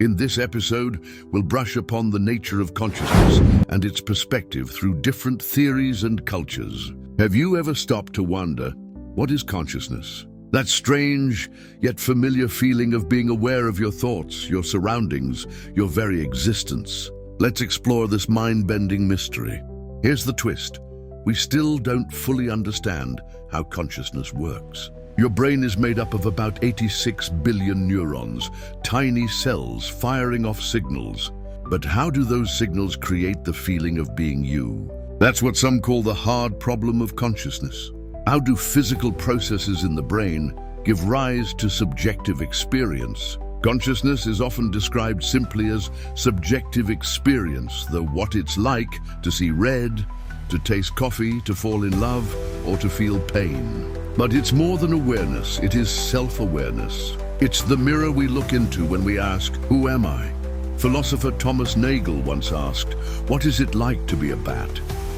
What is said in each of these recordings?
In this episode, we'll brush upon the nature of consciousness and its perspective through different theories and cultures. Have you ever stopped to wonder, what is consciousness? That strange, yet familiar feeling of being aware of your thoughts, your surroundings, your very existence. Let's explore this mind-bending mystery. Here's the twist. We still don't fully understand how consciousness works. Your brain is made up of about 86 billion neurons, tiny cells firing off signals. But how do those signals create the feeling of being you? That's what some call the hard problem of consciousness. How do physical processes in the brain give rise to subjective experience? Consciousness is often described simply as subjective experience, the what it's like to see red, to taste coffee, to fall in love, or to feel pain. But it's more than awareness, it is self-awareness. It's the mirror we look into when we ask, who am I? Philosopher Thomas Nagel once asked, what is it like to be a bat?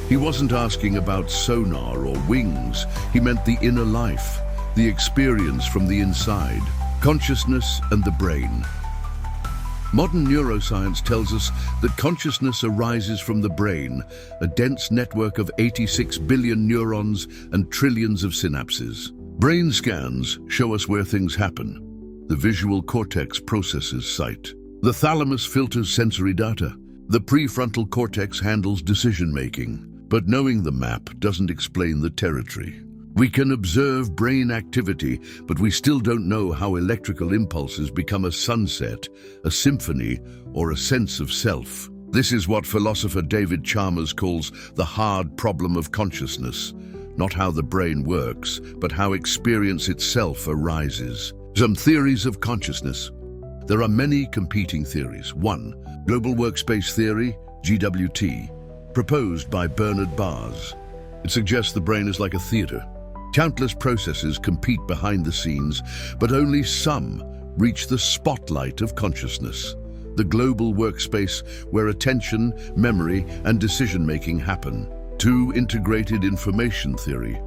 He wasn't asking about sonar or wings, he meant the inner life, the experience from the inside, consciousness and the brain. Modern neuroscience tells us that consciousness arises from the brain, a dense network of 86 billion neurons and trillions of synapses. Brain scans show us where things happen. The visual cortex processes sight. The thalamus filters sensory data. The prefrontal cortex handles decision-making. But knowing the map doesn't explain the territory. We can observe brain activity, but we still don't know how electrical impulses become a sunset, a symphony, or a sense of self. This is what philosopher David Chalmers calls the hard problem of consciousness. Not how the brain works, but how experience itself arises. Some theories of consciousness. There are many competing theories. 1. Global Workspace Theory, GWT. Proposed by Bernard Baars. It suggests the brain is like a theater. Countless processes compete behind the scenes, but only some reach the spotlight of consciousness, the global workspace where attention, memory, and decision-making happen. 2. Integrated Information Theory,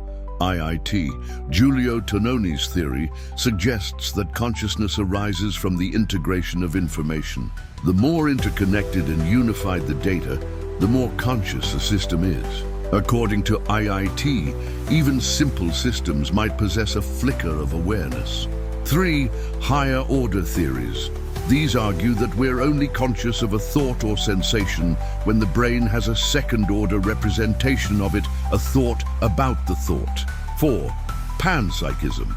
IIT. Giulio Tononi's theory suggests that consciousness arises from the integration of information. The more interconnected and unified the data, the more conscious a system is. According to IIT, even simple systems might possess a flicker of awareness. 3. Higher order theories. These argue that we're only conscious of a thought or sensation when the brain has a second-order representation of it, a thought about the thought. 4. Panpsychism.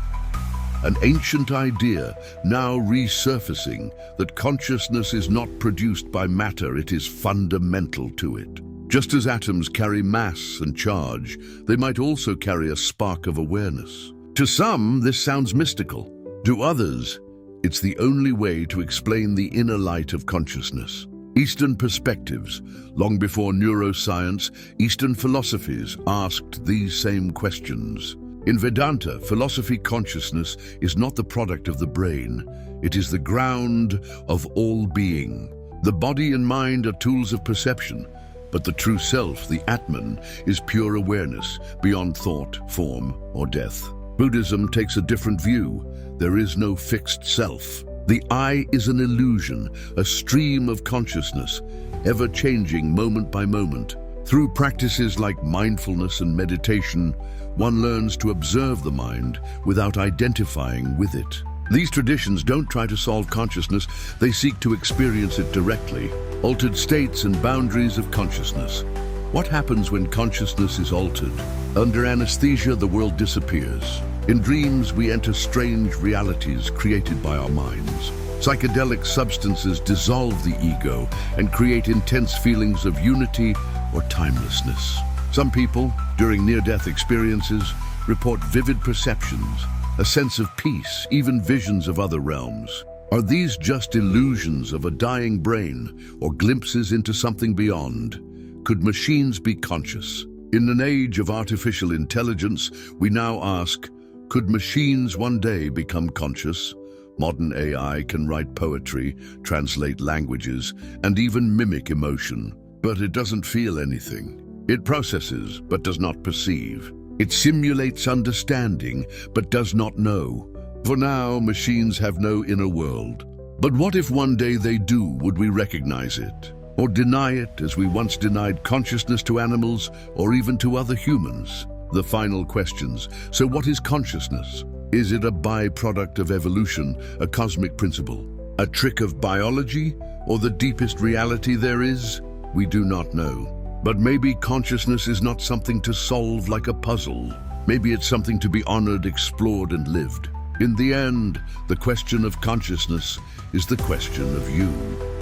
An ancient idea now resurfacing that consciousness is not produced by matter, it is fundamental to it. Just as atoms carry mass and charge, they might also carry a spark of awareness. To some, this sounds mystical. To others, it's the only way to explain the inner light of consciousness. Eastern perspectives. Long before neuroscience, Eastern philosophies asked these same questions. In Vedanta philosophy, consciousness is not the product of the brain. It is the ground of all being. The body and mind are tools of perception, but the true self, the Atman, is pure awareness, beyond thought, form, or death. Buddhism takes a different view. There is no fixed self. The I is an illusion, a stream of consciousness, ever-changing moment by moment. Through practices like mindfulness and meditation, one learns to observe the mind without identifying with it. These traditions don't try to solve consciousness, they seek to experience it directly. Altered states and boundaries of consciousness. What happens when consciousness is altered? Under anesthesia, the world disappears. In dreams, we enter strange realities created by our minds. Psychedelic substances dissolve the ego and create intense feelings of unity or timelessness. Some people, during near-death experiences, report vivid perceptions, a sense of peace, even visions of other realms. Are these just illusions of a dying brain or glimpses into something beyond? Could machines be conscious? In an age of artificial intelligence, we now ask, could machines one day become conscious? Modern AI can write poetry, translate languages, and even mimic emotion. But it doesn't feel anything. It processes, but does not perceive. It simulates understanding, but does not know. For now, machines have no inner world. But what if one day they do? Would we recognize it? Or deny it as we once denied consciousness to animals or even to other humans? The final questions. So what is consciousness? Is it a byproduct of evolution, a cosmic principle, a trick of biology, or the deepest reality there is? We do not know. But maybe consciousness is not something to solve like a puzzle. Maybe it's something to be honored, explored, and lived. In the end, the question of consciousness is the question of you.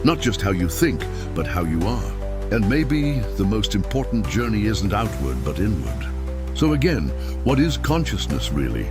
Not just how you think, but how you are. And maybe the most important journey isn't outward, but inward. So again, what is consciousness really?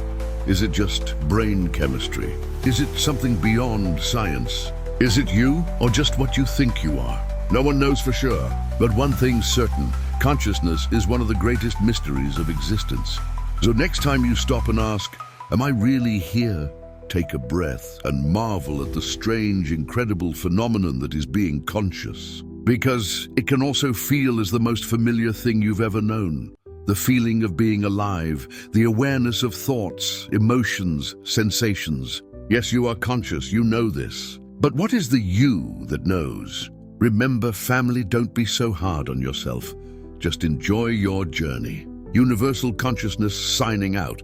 Is it just brain chemistry? Is it something beyond science? Is it you, or just what you think you are? No one knows for sure, but one thing's certain: consciousness is one of the greatest mysteries of existence. So next time you stop and ask, am I really here? Take a breath and marvel at the strange, incredible phenomenon that is being conscious. Because it can also feel as the most familiar thing you've ever known. The feeling of being alive, the awareness of thoughts, emotions, sensations. Yes, you are conscious, you know this. But what is the you that knows? Remember, family, don't be so hard on yourself. Just enjoy your journey. Universal Consciousness signing out.